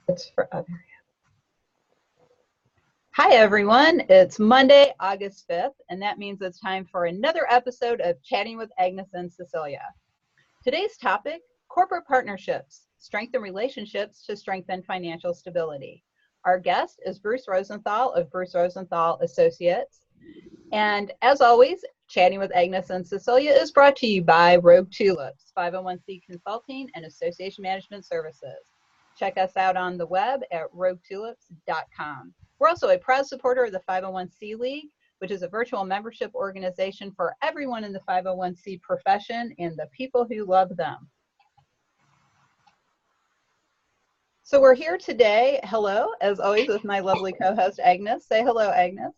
It's for other. Hi, everyone. It's Monday, August 5th, and that means it's time for another episode of Chatting with Agnes and Cecilia. Today's topic, corporate partnerships, strengthen relationships to strengthen financial stability. Our guest is Bruce Rosenthal of Bruce Rosenthal Associates. And as always, Chatting with Agnes and Cecilia is brought to you by Rogue Tulips, 501c Consulting and Association Management Services. Check us out on the web at roguetulips.com. We're also a proud supporter of the 501c League, which is a virtual membership organization for everyone in the 501c profession and the people who love them. So we're here today, hello, as always, with my lovely co-host Agnes. Say hello, Agnes.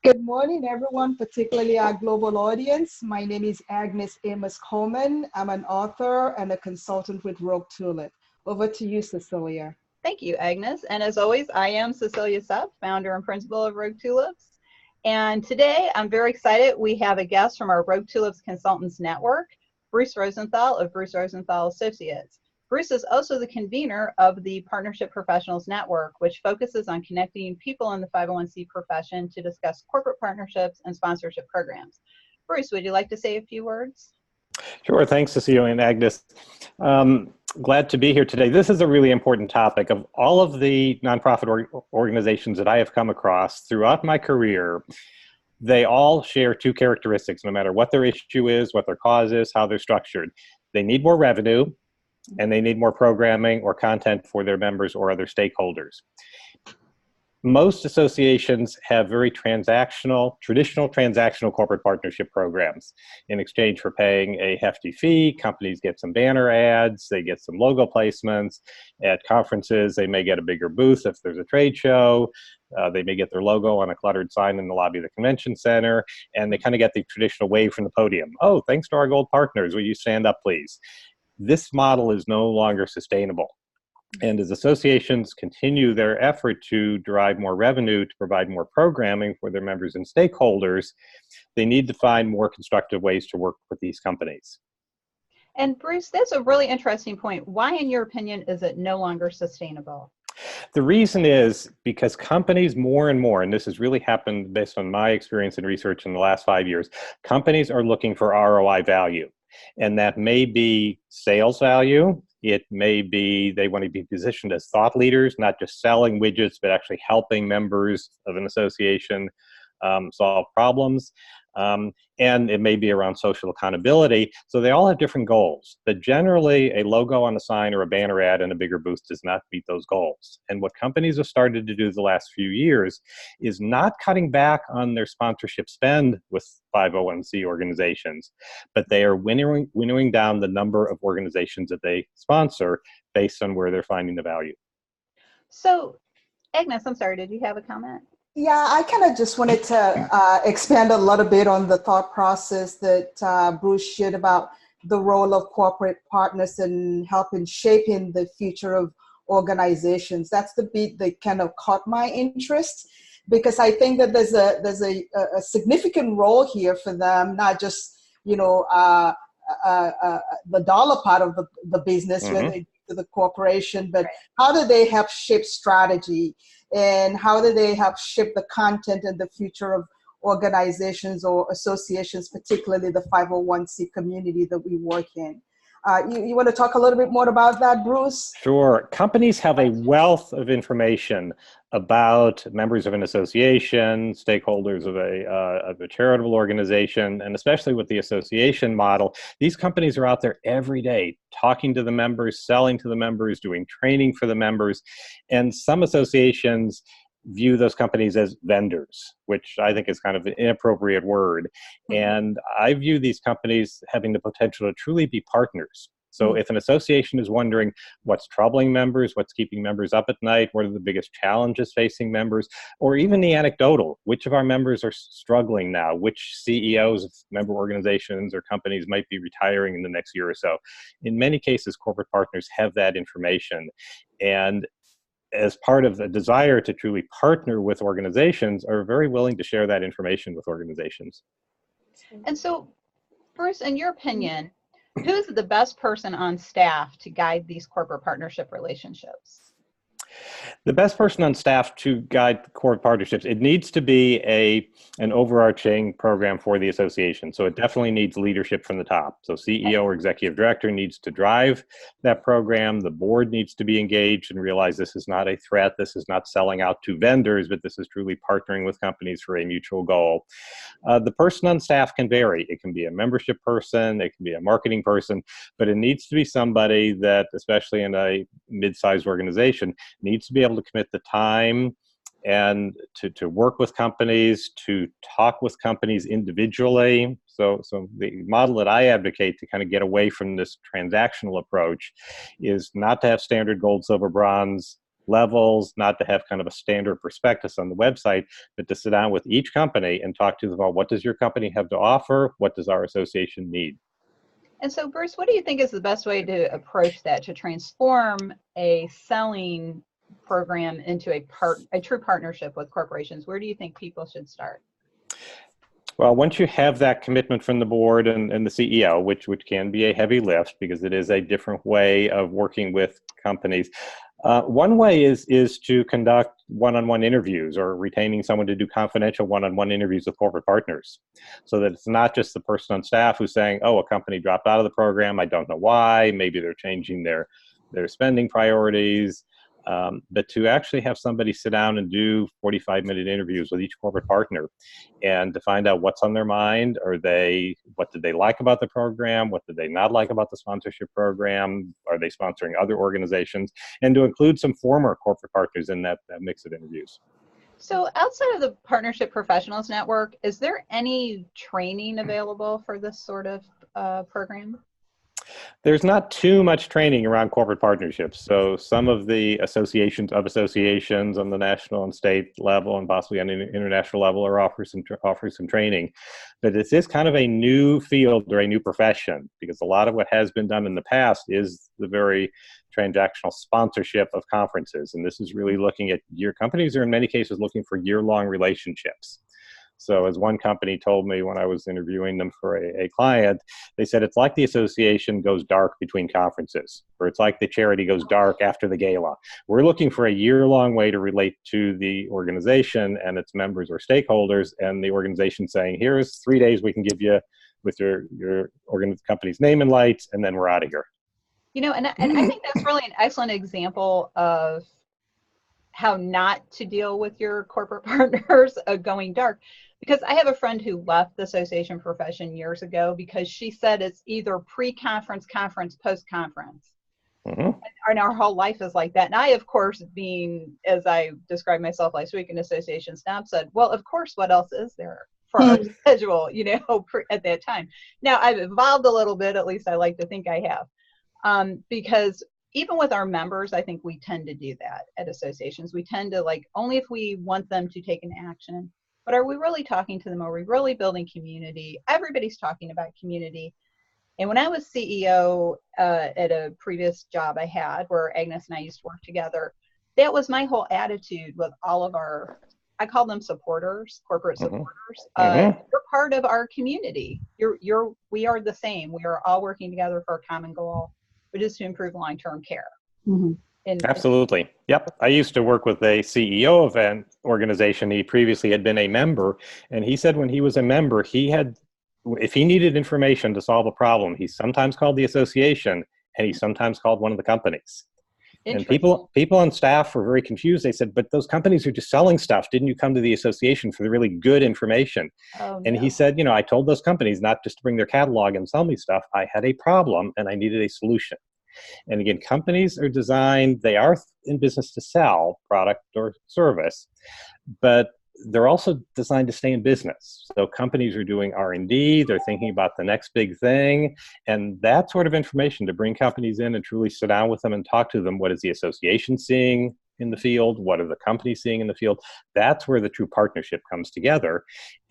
Good morning, everyone, particularly our global audience. My name is agnesamos-coleman. I'm an author and a consultant with Rogue Tulip. Over to you, Cecilia. Thank you, Agnes. And as always, I am Cecilia Sepp, founder and principal of Rogue Tulips. And today, I'm very excited. We have a guest from our Rogue Tulips Consultants Network, Bruce Rosenthal of Bruce Rosenthal Associates. Bruce is also the convener of the Partnership Professionals Network, which focuses on connecting people in the 501c profession to discuss corporate partnerships and sponsorship programs. Bruce, would you like to say a few words? Sure. Thanks, Cecilia and Agnes. Glad to be here today. This is a really important topic. Of all of the nonprofit organizations that I have come across throughout my career, they all share two characteristics, no matter what their issue is, what their cause is, how they're structured. They need more revenue, and they need more programming or content for their members or other stakeholders. Most associations have very traditional transactional corporate partnership programs. In exchange for paying a hefty fee, companies get some banner ads, they get some logo placements. At conferences, they may get a bigger booth if there's a trade show. They may get their logo on a cluttered sign in the lobby of the convention center, and they kind of get the traditional wave from the podium. Oh, thanks to our gold partners, will you stand up, please? This model is no longer sustainable. And as associations continue their effort to derive more revenue to provide more programming for their members and stakeholders, they need to find more constructive ways to work with these companies. And Bruce, that's a really interesting point. Why, in your opinion, is it no longer sustainable? The reason is because companies more and more, and this has really happened based on my experience and research in the last 5 years, companies are looking for ROI value. And that may be sales value. It may be they want to be positioned as thought leaders, not just selling widgets, but actually helping members of an association solve problems. And it may be around social accountability. So they all have different goals. But generally, a logo on a sign or a banner ad and a bigger booth does not meet those goals. And what companies have started to do the last few years is not cutting back on their sponsorship spend with 501c organizations, but they are winnowing down the number of organizations that they sponsor based on where they're finding the value. So, Agnes, I'm sorry, did you have a comment? Yeah, I kind of just wanted to expand a little bit on the thought process that Bruce shared about the role of corporate partners in helping shaping the future of organizations. That's the bit that kind of caught my interest, because I think that there's a significant role here for them, not just, the dollar part of the business, whether it's to the corporation, but how do they help shape strategy? And how do they help shape the content and the future of organizations or associations, particularly the 501c community that we work in? You want to talk a little bit more about that, Bruce? Sure. Companies have a wealth of information about members of an association, stakeholders of a charitable organization, and especially with the association model, these companies are out there every day talking to the members, selling to the members, doing training for the members. And some associations view those companies as vendors, which I think is kind of an inappropriate word. And I view these companies having the potential to truly be partners. So if an association is wondering what's troubling members, what's keeping members up at night, what are the biggest challenges facing members, or even the anecdotal, which of our members are struggling now, which CEOs of member organizations or companies might be retiring in the next year or so. In many cases, corporate partners have that information. And as part of the desire to truly partner with organizations, are very willing to share that information with organizations. And so, Bruce, in your opinion, who's the best person on staff to guide these corporate partnership relationships? The best person on staff to guide corporate partnerships, it needs to be an overarching program for the association. So it definitely needs leadership from the top. So CEO or executive director needs to drive that program. The board needs to be engaged and realize this is not a threat. This is not selling out to vendors, but this is truly partnering with companies for a mutual goal. The person on staff can vary. It can be a membership person, it can be a marketing person, but it needs to be somebody that, especially in a mid-sized organization, needs to be able to commit the time and to work with companies, to talk with companies individually. So the model that I advocate to kind of get away from this transactional approach is not to have standard gold, silver, bronze levels, not to have kind of a standard prospectus on the website, but to sit down with each company and talk to them about what does your company have to offer, what does our association need. And so, Bruce, what do you think is the best way to approach that, to transform a selling program into a true partnership with corporations? Where do you think people should start? Well, once you have that commitment from the board and the CEO, which can be a heavy lift because it is a different way of working with companies. One way is to conduct one-on-one interviews or retaining someone to do confidential one-on-one interviews with corporate partners, so that it's not just the person on staff who's saying, oh, a company dropped out of the program, I don't know why, maybe they're changing their spending priorities, but to actually have somebody sit down and do 45-minute interviews with each corporate partner and to find out what's on their mind. What did they like about the program? What did they not like about the sponsorship program? Are they sponsoring other organizations? And to include some former corporate partners in that mix of interviews. So outside of the Partnership Professionals Network, is there any training available for this sort of program? There's not too much training around corporate partnerships. So some of the associations on the national and state level and possibly on an international level are offering some training. But this is kind of a new field or a new profession, because a lot of what has been done in the past is the very transactional sponsorship of conferences. And this is really looking at companies are in many cases looking for year-long relationships. So as one company told me when I was interviewing them for a client, they said it's like the association goes dark between conferences, or it's like the charity goes dark after the gala. We're looking for a year-long way to relate to the organization and its members or stakeholders, and the organization saying, here's 3 days we can give you with your company's name and lights, and then we're out of here. You know, and I think that's really an excellent example of how not to deal with your corporate partners going dark. Because I have a friend who left the association profession years ago because she said it's either pre-conference, conference, post-conference. Mm-hmm. And our whole life is like that. And I, of course, being, as I described myself last week, an association snob, said, well, of course, what else is there for our schedule, at that time? Now, I've evolved a little bit, at least I like to think I have, because even with our members, I think we tend to do that at associations. We tend to only if we want them to take an action. But are we really talking to them? Are we really building community? Everybody's talking about community. And when I was CEO at a previous job I had, where Agnes and I used to work together, that was my whole attitude with all of I call them supporters, corporate supporters. You're part of our community. We are the same. We are all working together for a common goal, which is to improve long-term care. Mm-hmm. Absolutely. Yep. I used to work with a CEO of an organization. He previously had been a member, and he said when he was a member, if he needed information to solve a problem, he sometimes called the association and he sometimes called one of the companies. And people on staff were very confused. They said, but those companies are just selling stuff. Didn't you come to the association for the really good information? And he said, I told those companies not just to bring their catalog and sell me stuff. I had a problem and I needed a solution. And again, companies are designed, they are in business to sell product or service, but they're also designed to stay in business. So companies are doing R&D, they're thinking about the next big thing, and that sort of information to bring companies in and truly sit down with them and talk to them. What is the association seeing in the field? What are the companies seeing in the field? That's where the true partnership comes together,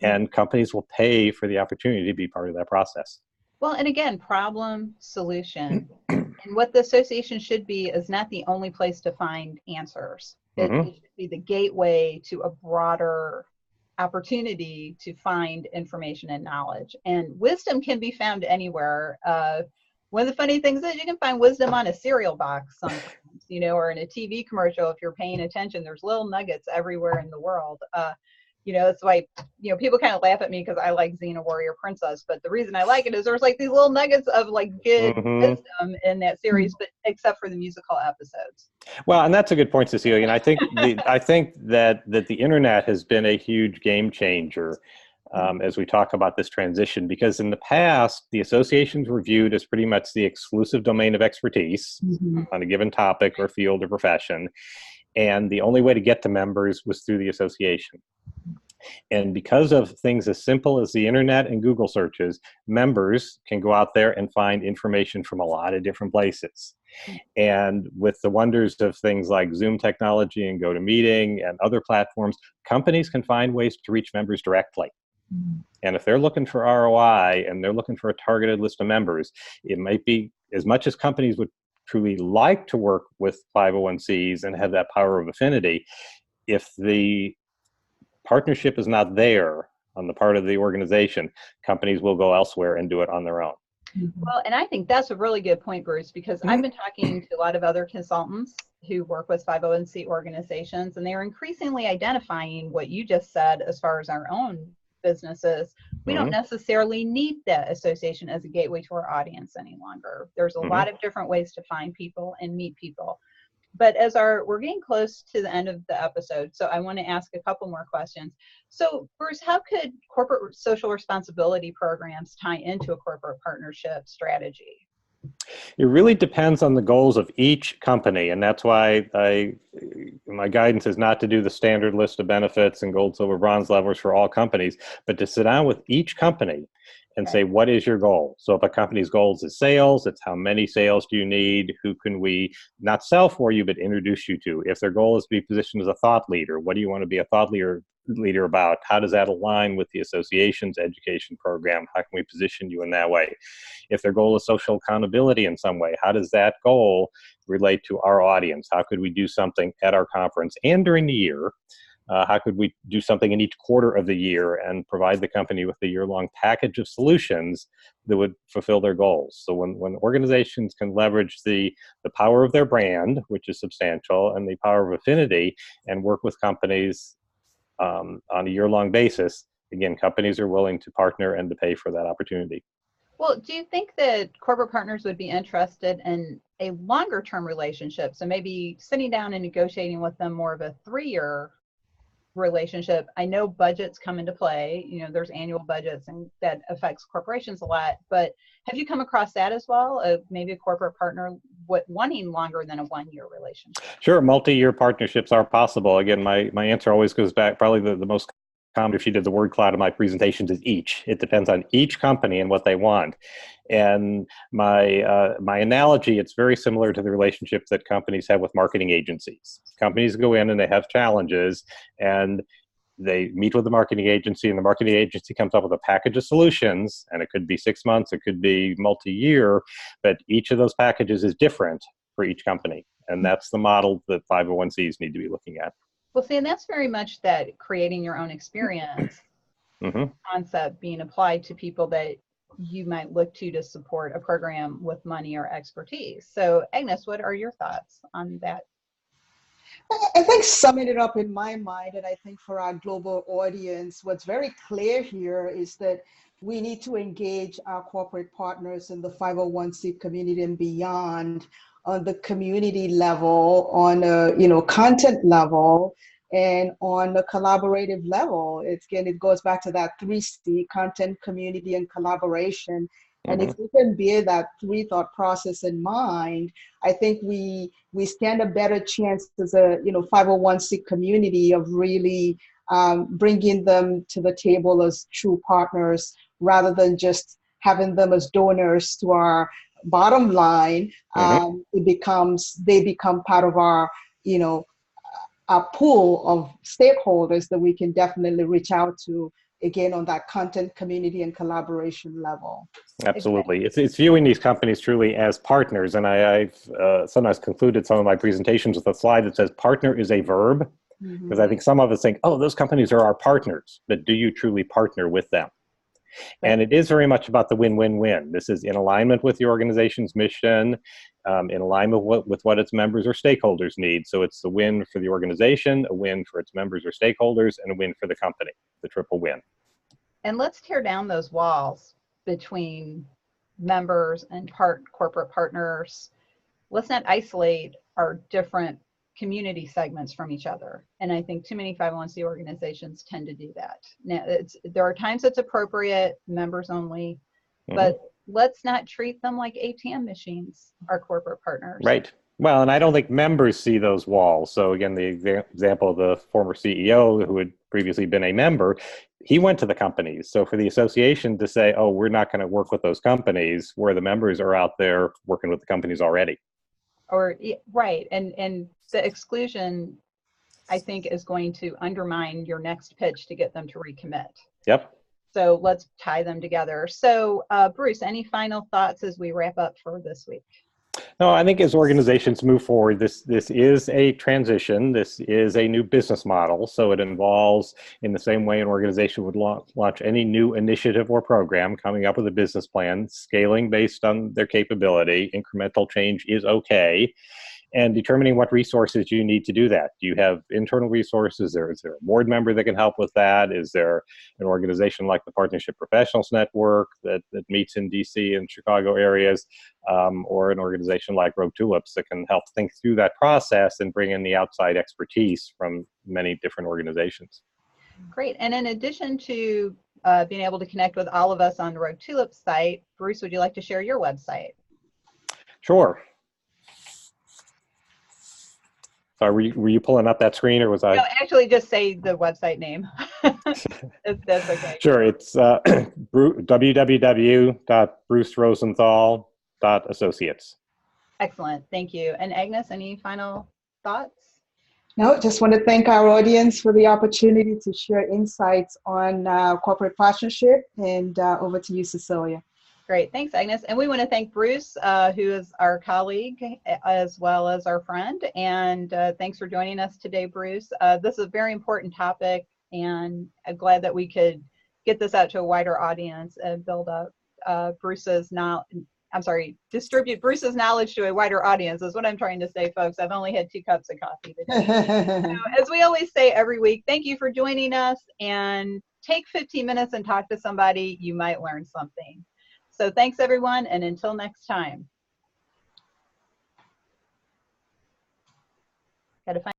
and companies will pay for the opportunity to be part of that process. Well, and again, problem, solution. And what the association should be is not the only place to find answers. It should be the gateway to a broader opportunity to find information and knowledge. And wisdom can be found anywhere. one of the funny things is you can find wisdom on a cereal box sometimes, or in a TV commercial. If you're paying attention, there's little nuggets everywhere in the world. It's like, people kind of laugh at me because I like Xena Warrior Princess, but the reason I like it is there's like these little nuggets of like good wisdom in that series, but except for the musical episodes. Well, and that's a good point, Cecilia. And I think that the internet has been a huge game changer as we talk about this transition, because in the past, the associations were viewed as pretty much the exclusive domain of expertise on a given topic or field or profession. And the only way to get to members was through the association. And because of things as simple as the internet and Google searches, members can go out there and find information from a lot of different places. And with the wonders of things like Zoom technology and GoToMeeting and other platforms, companies can find ways to reach members directly. And if they're looking for ROI and they're looking for a targeted list of members, it might be, as much as companies would truly like to work with 501Cs and have that power of affinity, if the partnership is not there on the part of the organization, companies will go elsewhere and do it on their own. Well, and I think that's a really good point, Bruce, because I've been talking to a lot of other consultants who work with 501c organizations, and they're increasingly identifying what you just said as far as our own businesses. We don't necessarily need that association as a gateway to our audience any longer. There's a lot of different ways to find people and meet people. But we're getting close to the end of the episode, so I want to ask a couple more questions. So, Bruce, how could corporate social responsibility programs tie into a corporate partnership strategy? It really depends on the goals of each company, and that's why my guidance is not to do the standard list of benefits and gold, silver, bronze levels for all companies, but to sit down with each company and say, what is your goal? So if a company's goals is sales, it's how many sales do you need? Who can we not sell for you, but introduce you to? If their goal is to be positioned as a thought leader, what do you want to be a thought leader about? How does that align with the association's education program? How can we position you in that way? If their goal is social accountability in some way, how does that goal relate to our audience? How could we do something at our conference and during the year? How could we do something in each quarter of the year and provide the company with a year-long package of solutions that would fulfill their goals? So when organizations can leverage the power of their brand, which is substantial, and the power of affinity, and work with companies on a year-long basis, again, companies are willing to partner and to pay for that opportunity. Well, do you think that corporate partners would be interested in a longer-term relationship? So maybe sitting down and negotiating with them more of a 3-year relationship. I know budgets come into play, there's annual budgets, and that affects corporations a lot, but have you come across that as well, maybe a corporate partner wanting longer than a 1-year relationship? Sure, multi-year partnerships are possible. Again, my answer always goes back, probably the most common, if you did the word cloud of my presentations, is each. It depends on each company and what they want. And my analogy, it's very similar to the relationship that companies have with marketing agencies. Companies go in and they have challenges, and they meet with the marketing agency, and the marketing agency comes up with a package of solutions, and it could be 6 months, it could be multi-year, but each of those packages is different for each company. And that's the model that 501Cs need to be looking at. Well, see, and that's very much that creating your own experience concept being applied to people that you might look to support a program with money or expertise. So, Agnes, what are your thoughts on that? I think summing it up in my mind, and I think for our global audience, what's very clear here is that we need to engage our corporate partners in the 501c community and beyond on the community level, on a content level, and on a collaborative level. It goes back to that 3C: content, community, and collaboration. And if we can bear that 3 thought process in mind, I think we stand a better chance as a 501c community of really bringing them to the table as true partners, rather than just having them as donors to our bottom line. They become part of our a pool of stakeholders that we can definitely reach out to, again, on that content, community, and collaboration level. Absolutely. It's viewing these companies truly as partners. And I've sometimes concluded some of my presentations with a slide that says partner is a verb, because I think some of us think, oh, those companies are our partners, but do you truly partner with them? And it is very much about the win-win-win. This is in alignment with the organization's mission, in alignment with what its members or stakeholders need. So it's the win for the organization, a win for its members or stakeholders, and a win for the company, the triple win. And let's tear down those walls between members and corporate partners. Let's not isolate our different community segments from each other. And I think too many 501c organizations tend to do that. Now, there are times it's appropriate, members only, but let's not treat them like ATM machines, our corporate partners. Right. Well, and I don't think members see those walls. So again, the example of the former CEO who had previously been a member, he went to the companies. So for the association to say, oh, we're not going to work with those companies, where the members are out there working with the companies already. Or, right. And the exclusion, I think, is going to undermine your next pitch to get them to recommit. Yep. So let's tie them together. So Bruce, any final thoughts as we wrap up for this week? No, I think as organizations move forward, this is a transition. This is a new business model. So it involves, in the same way an organization would launch any new initiative or program, coming up with a business plan, scaling based on their capability. Incremental change is okay. And determining what resources you need to do that. Do you have internal resources? Is there a board member that can help with that? Is there an organization like the Partnership Professionals Network that meets in DC and Chicago areas, or an organization like Rogue Tulips that can help think through that process and bring in the outside expertise from many different organizations? Great. And in addition to being able to connect with all of us on the Rogue Tulips site, Bruce, would you like to share your website? Sure. Sorry, were you pulling up that screen, or was I? No, actually, just say the website name. That's okay. Sure, it's www.brucerosenthal.associates. Excellent, thank you. And Agnes, any final thoughts? No, just want to thank our audience for the opportunity to share insights on corporate partnership, and over to you, Cecilia. Great, thanks, Agnes. And we want to thank Bruce, who is our colleague as well as our friend. And thanks for joining us today, Bruce. This is a very important topic, and I'm glad that we could get this out to a wider audience and build up distribute Bruce's knowledge to a wider audience is what I'm trying to say, folks. I've only had 2 cups of coffee today. So, as we always say every week, thank you for joining us, and take 15 minutes and talk to somebody. You might learn something. So thanks, everyone, and until next time. Gotta find